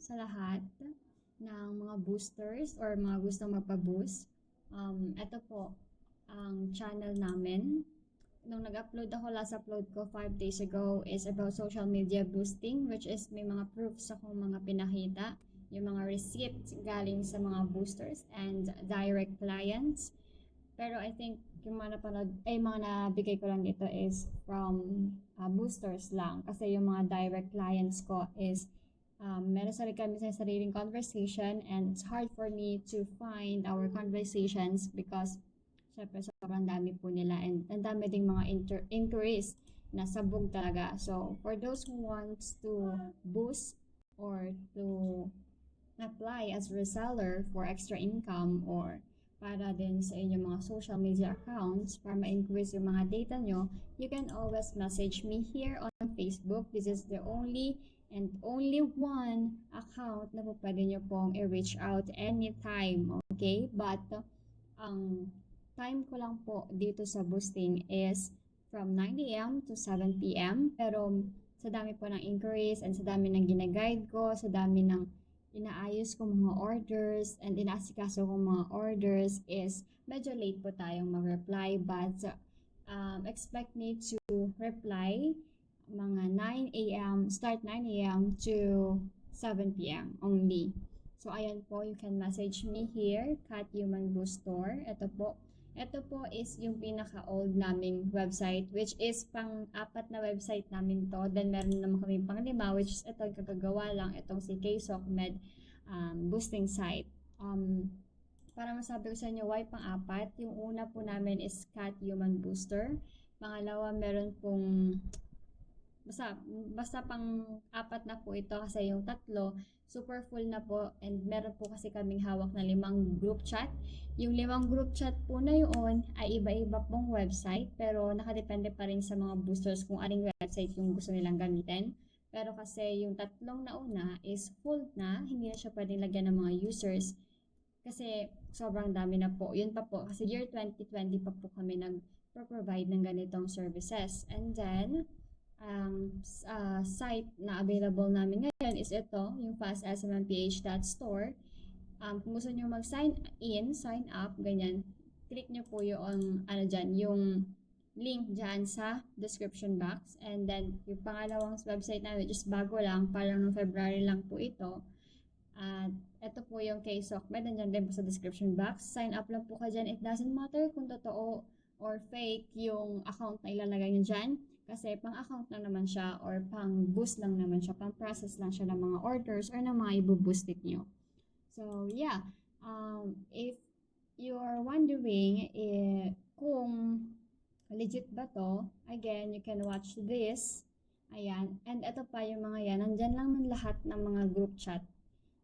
sa lahat ng mga boosters or mga gustong magpa-boost. Ito po ang channel namin. Nung nag-upload ako, last upload ko 5 days ago is about social media boosting, which is may mga proofs akong mga pinakita, yung mga receipts galing sa mga boosters and direct clients. Pero I think yung mga napanood, mga nabigay ko lang dito is from boosters lang. Kasi yung mga direct clients ko is meron kami sa sariling conversation and it's hard for me to find our conversations because syempre sobrang dami po nila and ang dami ding mga inquiries na sabog talaga. So for those who wants to boost or to apply as reseller for extra income or para din sa inyong mga social media accounts para ma-increase yung mga data nyo, you can always message me here on Facebook. This is the only and only one account na po pwede nyo pong i-reach out anytime, okay? But ang time ko lang po dito sa boosting is from 9 a.m. to 7 p.m. Pero sa dami po ng inquiries and sa dami ng ginaguide ko, sa dami ng inaayos ko mga orders and inaasikaso ko mga orders is medyo late po tayong mag-reply but expect me to reply mga 9 a.m. start 9 a.m. to 7 p.m. only. So ayan po, you can message me here, Cat Human Boost Store. Ito po is yung pinaka-old naming website which is pang-apat na website namin to. Then meron naman kami pang-lima which is ito kagagawa lang, itong si KSOCMed boosting site. Para masabi ko sa inyo why pang-apat, yung una po namin is Cat Human Booster. Pangalawa meron pong basta pang-apat na po ito kasi yung tatlo super full na po and meron po kasi kaming hawak na 5 group chat. Yung 5 group chat po na yun ay iba-iba pong website pero nakadepende pa rin sa mga boosters kung aling website yung gusto nilang gamitin. Pero kasi yung tatlong nauna is full na, hindi na siya pwedeng lagyan ng mga users kasi sobrang dami na po. Yun pa po kasi year 2020 pa po kami nag-provide ng ganitong services. And then site na available namin ngayon is ito, yung fastsmmph.store. Kung gusto nyo mag-sign in, sign up, ganyan, click nyo po yung, yung link dyan sa description box. And then, yung pangalawang website namin, just bago lang, parang noong February lang po ito. At ito po yung KSOCMed, nandyan din po sa description box. Sign up lang po ka dyan. It doesn't matter kung totoo or fake yung account na ilalagay nyo dyan. Kasi pang-account lang naman siya or pang-boost lang naman siya, pang-process lang siya ng mga orders or ng mga ibu-boostit nyo. So, yeah. If you're wondering kung legit ba to, again, you can watch this. Ayan. And ito pa yung mga yan. Nandyan lang man lahat ng mga group chat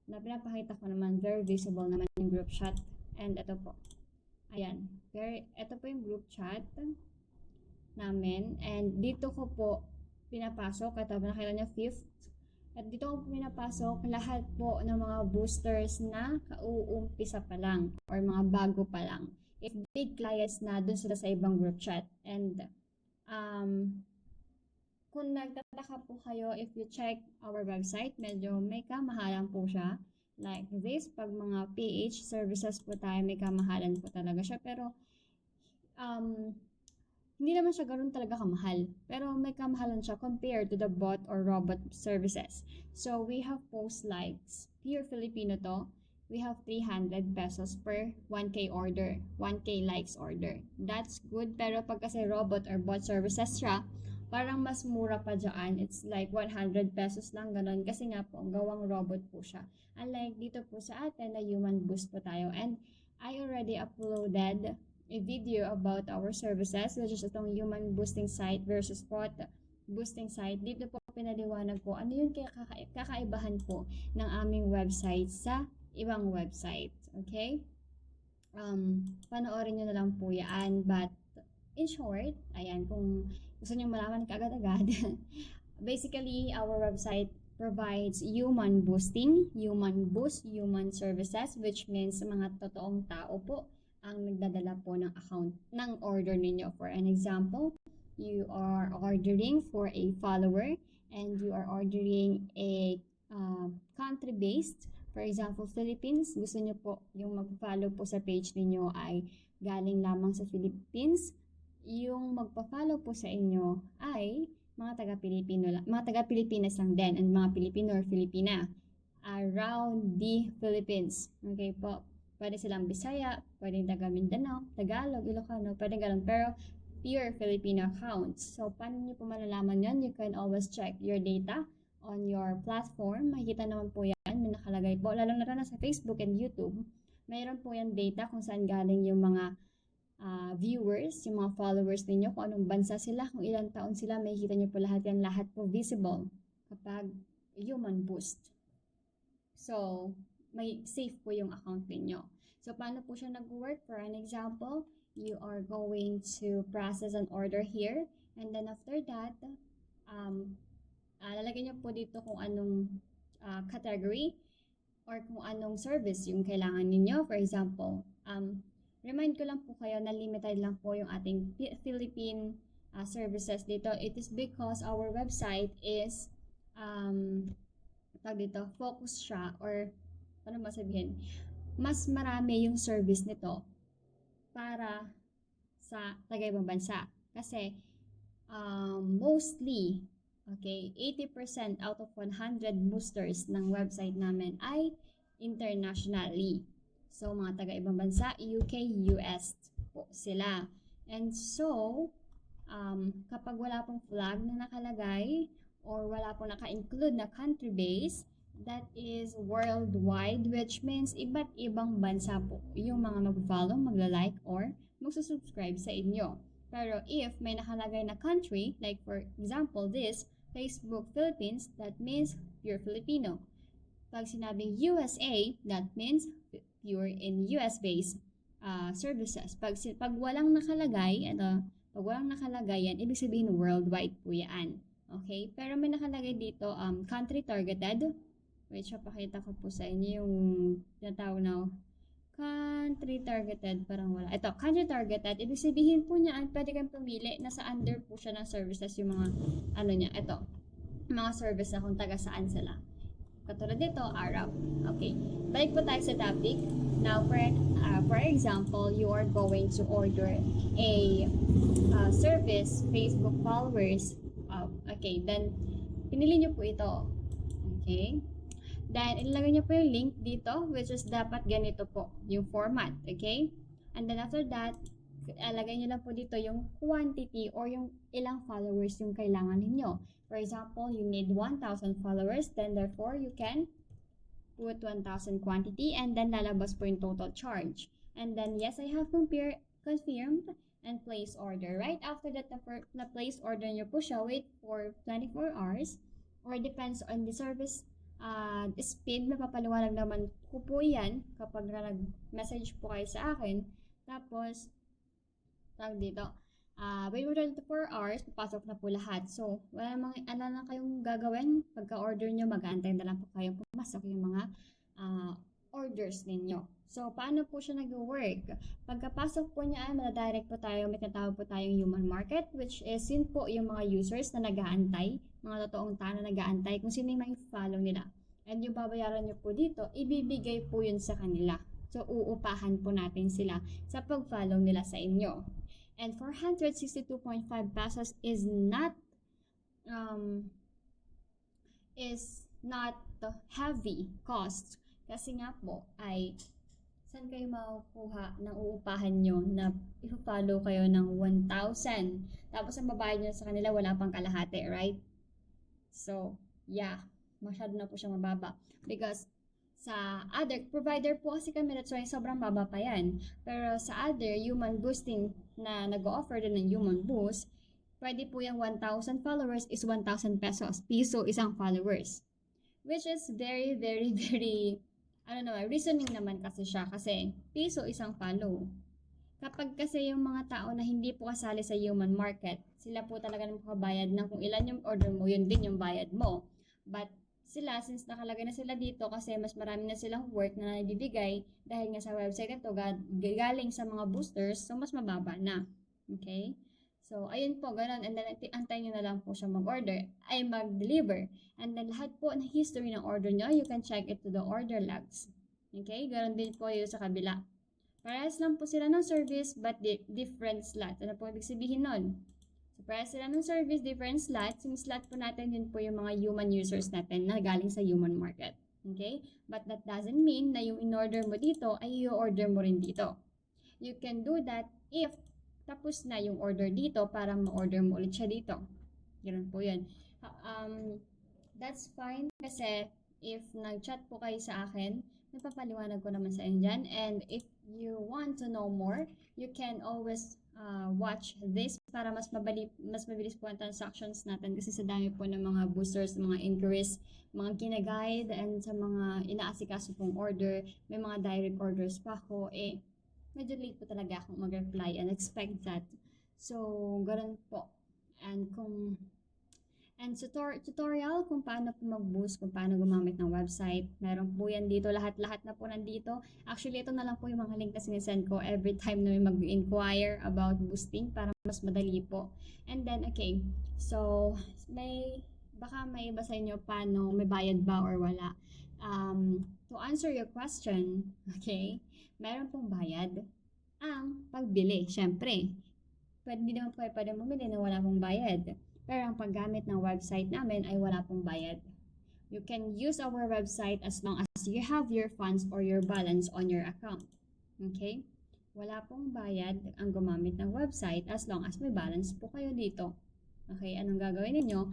na pinapakita ko naman. Very visible naman yung group chat. And ito po. Ayan. Ito po yung group chat namin. And dito ko po pinapasok. Ito, nakita nyo, 5th. At dito ko po pinapasok lahat po ng mga boosters na kauumpisa pa lang or mga bago pa lang. If big clients na, dun sila sa ibang group chat. And kung nagtataka po kayo, if you check our website, medyo may kamahalan po siya. Like this, pag mga PH services po tayo, may kamahalan po talaga siya. Pero hindi naman siya ganoon talaga kamahal. Pero may kamahalan siya compared to the bot or robot services. So we have post likes. Pure Filipino to. We have 300 pesos per 1K order. 1K likes order. That's good. Pero pag kasi robot or bot services siya, parang mas mura pa dyan. It's like 100 pesos lang ganun. Kasi nga po, gawang robot po siya. Unlike dito po sa atin na human boost po tayo. And I already uploaded a video about our services, which is itong human boosting site versus bot boosting site. Dito po pinaliwanag po ano yung kakaibahan po ng aming website sa ibang website. Okay? Panoorin nyo na lang po yan. But in short, ayan, kung gusto nyo malaman kaagad-agad, basically, our website provides human boosting, human boost, human services, which means mga totoong tao po ang nagdadala po ng account ng order ninyo. For an example, you are ordering for a follower and you are ordering a country-based. For example, Philippines, gusto nyo po yung mag-follow po sa page ninyo ay galing lamang sa Philippines. Yung magpa-follow po sa inyo ay mga taga-Pilipino lang, mga taga-Pilipinas lang din, and mga Pilipino or Filipina around the Philippines. Okay po. Pwede silang Bisaya, pwede taga Mindanao, Tagalog, Ilocano, pwede ganun. Pero pure Filipino accounts. So, paano nyo po malalaman yun? You can always check your data on your platform. Makikita naman po yan, may nakalagay po. Lalo na sa Facebook and YouTube. Mayroon po yan data kung saan galing yung mga viewers, yung mga followers ninyo, kung anong bansa sila, kung ilang taon sila, makikita nyo po lahat yan, lahat po visible kapag human boost. So, may safe po yung account ninyo. So, paano po siya nag-work? For an example, you are going to process an order here, and then after that, lalagay niyo po dito kung anong category or kung anong service yung kailangan ninyo. For example, remind ko lang po kayo na limited lang po yung ating Philippine services dito. It is because our website is focus siya, or ano masabihin, mas marami yung service nito para sa taga-ibang bansa. Kasi mostly, okay, 80% out of 100 boosters ng website namin ay internationally. So, mga taga-ibang bansa, UK, US po sila. And so, kapag wala pong flag na nakalagay or wala pong naka-include na country base, that is worldwide, which means iba't ibang bansa po yung mga mag-follow, magla-like, or magsusubscribe sa inyo. Pero if may nakalagay na country, like for example this, Facebook Philippines, that means pure Filipino. Pag sinabing USA, that means pure in US-based services. Pag walang nakalagay, pag walang nakalagay yan, ibig sabihin worldwide po yan. Okay? Pero may nakalagay dito, country targeted. Wait, papakita ko po sa inyo yung tinatawag na country targeted, parang wala. Ito, country targeted, ibig sabihin po niya, pwede kang pumili, nasa under po siya ng services, yung mga, ito, mga service na kung taga saan sila. Katulad dito, Arab. Okay, balik po tayo sa topic. Now, for example, you are going to order a service, Facebook followers. Okay, then, pinili nyo po ito. Okay, then, ilalagay nyo po yung link dito, which is dapat ganito po, yung format, okay? And then after that, ilagay nyo lang po dito yung quantity or yung ilang followers yung kailangan ninyo. For example, you need 1,000 followers, then therefore, you can put 1,000 quantity, and then lalabas po yung total charge. And then, yes, I have confirmed and place order. Right after that, na place order nyo po siya, wait for 24 hours, or depends on the service speed, mapapaliwanag naman ko po yan kapag nag-message po kayo sa akin. Tapos, tawag dito, wait for 24 hours, papasok na po lahat. So, wala na kayong gagawin. Pagka-order nyo, mag-aantay na lang po kayo pumasok yung mga orders ninyo. So, paano po siya nag-work? Pagkapasok po niya, madadirect po tayo, may tinatawag po tayong human market, which is yun po yung mga users na nag-aantay, mga totoong tao na nag-aantay, kung sino yung may follow nila. And yung babayaran nyo po dito, ibibigay po yun sa kanila. So, uupahan po natin sila sa pag-follow nila sa inyo. And 462.5 pesos is not heavy cost. Kasi nga po ay saan kayo makukuha ng uupahan nyo na i-follow kayo ng 1,000. Tapos ang babayad nyo sa kanila wala pang kalahati, right? So, yeah, masyado na po siya mababa. Because sa other provider po kasi kami, that's why sobrang baba pa yan. Pero sa other human boosting na nag-offer din ng human boost, pwede po yung 1,000 followers is 1,000 pesos. Piso isang followers. Which is very, very, very, reasoning naman kasi siya. Kasi piso isang follow. Kapag kasi yung mga tao na hindi po kasali sa human market, sila po talaga nakabayad ng kung ilan yung order mo, yun din yung bayad mo. But sila, since nakalagay na sila dito kasi mas marami na silang work na nabibigay dahil nga sa website ito galing sa mga boosters, so mas mababa na. Okay? So, ayun po, ganun. And then, antayin nyo na lang po siya mag-order, ay mag-deliver. And then, lahat po ng history ng order nyo, you can check it to the order logs. Okay? Ganun din po yun sa kabila. Parehas lang po sila ng service, but different slot. Ano po ibig sabihin nun? So, parehas sila ng service, different slots. Yung slot po natin, yun po yung mga human users natin na galing sa human market. Okay? But that doesn't mean na yung in-order mo dito, ay i-order mo rin dito. You can do that if tapos na yung order dito para ma-order mo ulit siya dito. Ganun po yun. That's fine kasi if nag-chat po kayo sa akin, napapaliwanag ko naman sa inyo dyan. And if you want to know more, you can always watch this para mas mabilis po ang transactions natin kasi sa dami po ng mga boosters, mga inquiries, mga gina-guide, and sa mga inaasikaso pong order, may mga direct orders pa ako, medyo late po talaga akong mag-reply and expect that. So, ganun po. And tutorial kung paano po mag-boost, kung paano gumamit ng website. Meron po yan dito, lahat na po nandito. Actually, ito na lang po yung mga link na sinisend ko every time na may mag-inquire about boosting para mas madali po. And then, okay, so, baka may iba sa inyo paano, may bayad ba or wala. To answer your question, okay, meron pong bayad ang pagbili. Siyempre, hindi naman po pwede bumili na wala pong bayad. Pero ang paggamit ng website namin ay wala pong bayad. You can use our website as long as you have your funds or your balance on your account. Okay? Wala pong bayad ang gumamit ng website as long as may balance po kayo dito. Okay? Anong gagawin ninyo?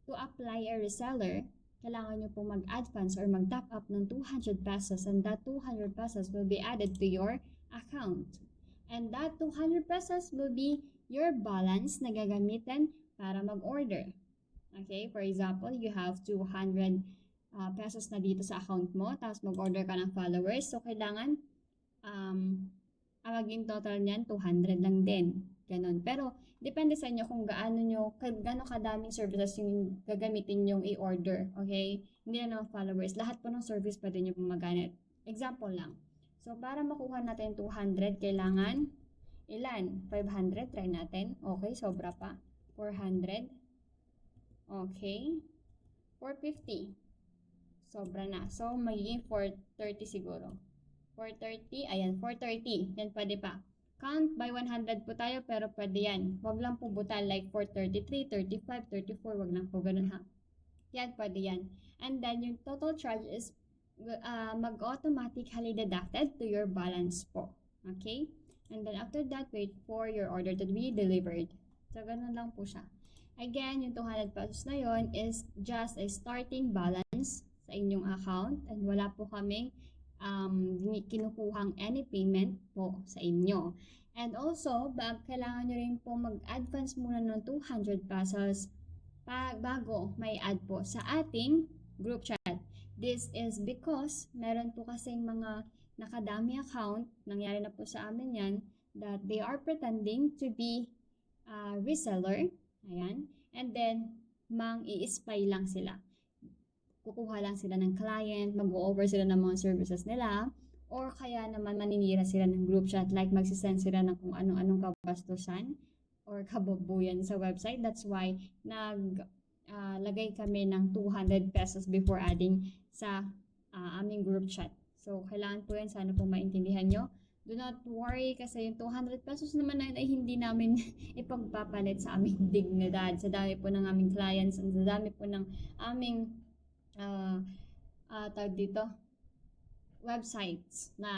To apply a reseller, kailangan nyo po mag-add funds or mag-top up ng 200 pesos, and that 200 pesos will be added to your account. And that 200 pesos will be your balance na gagamitin para mag-order. Okay? For example, you have 200 pesos na dito sa account mo, tapos mag-order ka ng followers. So, kailangan ang maging total niyan 200 lang din. Ganon. Pero, depende sa inyo kung gaano kadaming services yung gagamitin yung i-order. Okay? Hindi na naman followers. Lahat po ng service pwede nyo pong magamit. Example lang. So, para makuha natin 200, kailangan ilan? 500, try natin. Okay, sobra pa. 400. Okay. 450. Sobra na. So, magiging 430 siguro. 430. Ayan, 430. Yan, pwede pa. Count by 100 po tayo, pero pwede yan. Wag lang po butal like 433, 35, 34. Wag lang po ganun ha. Yan, pwede yan. And then, yung total charge is mag-automatically deducted to your balance po. Okay? And then, after that, wait for your order to be delivered. So, ganun lang po siya. Again, yung 200 pesos na yon is just a starting balance sa inyong account. And wala po kaming kinukuhang any payment po sa inyo. And also, kailangan nyo rin po mag-advance muna ng 200 pesos bago may add po sa ating group chat. This is because meron po kasing mga nakadami account, nangyari na po sa amin yan, that they are pretending to be a reseller. Ayan. And then, i-spy lang sila. Kukuha lang sila ng client, mag-over sila ng mga services nila, or kaya naman maninira sila ng group chat, like magsisend sila ng kung anong kabastusan or kababuyan sa website. That's why lagay kami ng 200 pesos before adding sa aming group chat. So, kailangan po yan. Sana po maintindihan nyo. Do not worry kasi yung 200 pesos naman ay hindi namin ipagpapalit sa aming dignidad. Sa dami po ng aming clients, sa dami po ng aming tawag dito, websites na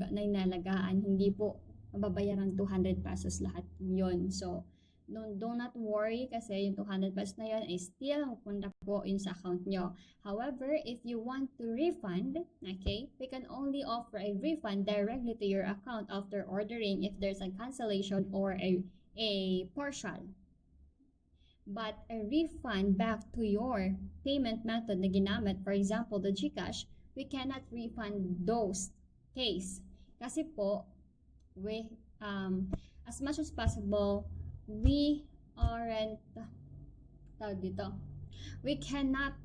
inalagaan, hindi po mababayaran 200 pesos lahat yon. So, do not worry kasi yung 200 pesos na yun ay still pupunta po yun sa account nyo. However, if you want to refund, okay, we can only offer a refund directly to your account after ordering if there's a cancellation or a partial. But a refund back to your payment method na ginamit, for example, the GCash, we cannot refund those case. Kasi po, as much as possible, we cannot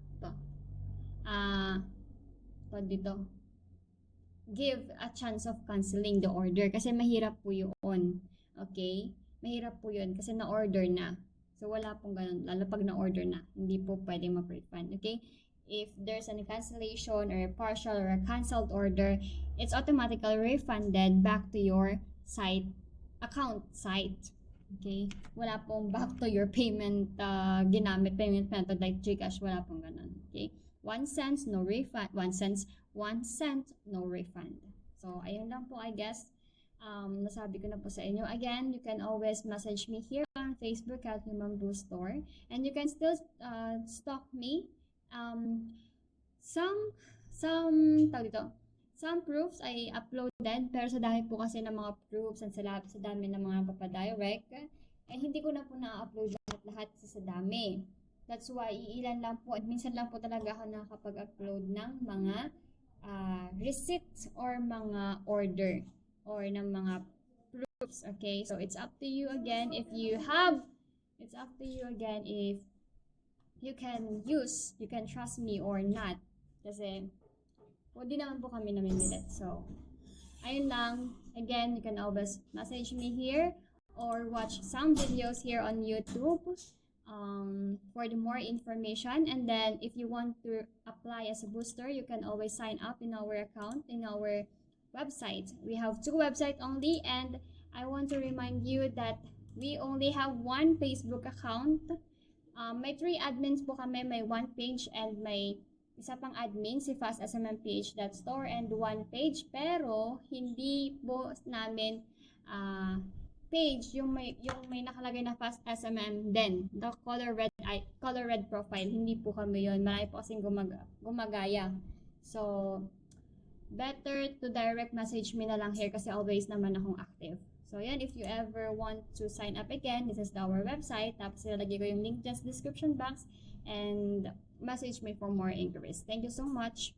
give a chance of canceling the order kasi mahirap po yun. Okay? mahirap po yun kasi na-order na. So, wala pong ganun. Lalo pag na-order na, hindi po pwedeng mag-refund. Okay? If there's any cancellation or a partial or a cancelled order, it's automatically refunded back to your account site. Okay? Wala pong back to your payment payment method like GCash. Wala pong ganun. Okay? 1 cent, no refund. 1 cent, no refund. So, ayun lang po, I guess. Nasabi ko na po sa inyo. Again, you can always message me here on Facebook at Human Boo Store. And you can still stalk me. Some proofs I uploaded, pero sa dami po kasi ng mga proofs and sa dami ng mga papadirect, hindi ko na po na-upload lahat sa dami. That's why, iilan lang po, at minsan lang po talaga ako nakakapag-upload ng mga receipts or mga order or ng mga proofs. Okay, so it's up to you again if you can trust me or not. Kasi, hindi naman po kami namimilit. So, ayun lang. Again, you can always message me here or watch some videos here on YouTube for the more information. And then, if you want to apply as a booster, you can always sign up in our account, in our website. We have 2 websites only, and I want to remind you that we only have 1 Facebook account. May 3 admins po kami, may 1 page and may isa pang admin, si fastsmmph.store and 1 page, pero hindi po namin page yung may nakalagay na Fast SMM din, the color red profile, hindi po kami yun. Marami po kasing gumagaya. So, better to direct message me na lang here kasi always naman akong active. So, yan, if you ever want to sign up again, this is our website. Tapos, ilalagay ko yung link just description box and message me for more inquiries. Thank you so much.